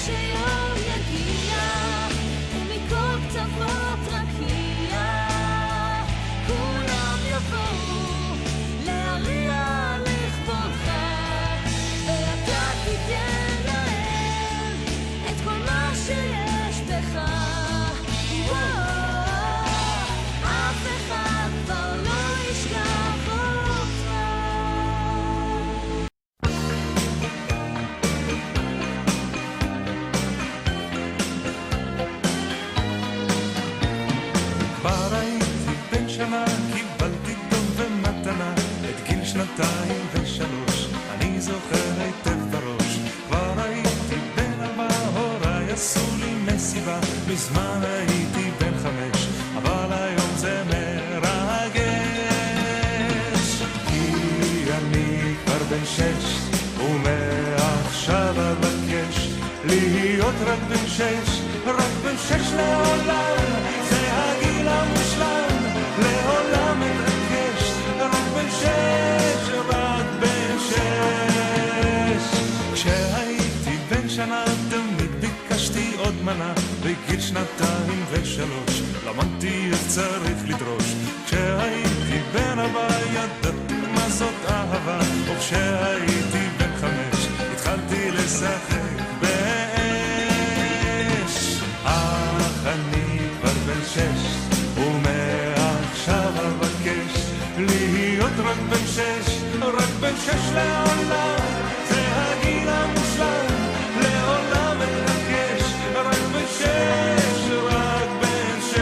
שיום יגיע ומכל קצוות רק יהיה כולם יבואו להריע לכבודך ואתה תיתן להם את כל מה שיש בך אף אחד כבר לא ישכח אותך כבר הייתי בן שנה, קיבלתי טוב ומתנה את גיל 2 ו3 אני זוכר היטב בראש. כבר הייתי בן 4, הוריי עשו לי מסיבה, מזמן הייתי בן 5 אבל היום זה מרגש כי אני כבר בן 6 ומעכשיו אבקש להיות רק בן 6, רק בן 6 לעולם, זה הגיל המושלם, לעולם מתרגש, רק בן 6, רק בן 6. כשהייתי בן שנה תמיד ביקשתי עוד מנה, בגיל 2 ו3 למדתי איך צריך לדרוש. כשהייתי בן 4 ידעתי מה זאת אהבה, וכשהייתי בן 5 התחלתי לשחק אני כבר בן 6 ומעכשיו אבקש להיות רק בן 6, רק בן 6 לעולם, זה הגיל המושלם, לעולם מתרגש, רק בן 6, רק בן 6.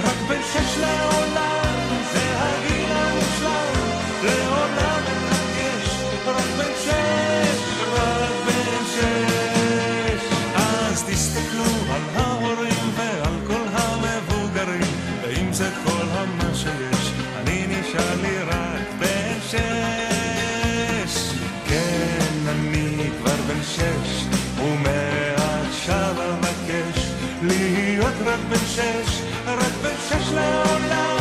רק בן 6 לעולם, זה הגיל לעולם מתרגש, רק בן 6, רק בן 6. אז תסתכלו על ההורים ועל כל המבוגרים, ואם זה כל מה שיש, אני נשאר לי רק בן 6. כן, אני כבר בן 6 ומעכשיו אבקש להיות רק בן 6, רק בן 6 לעולם.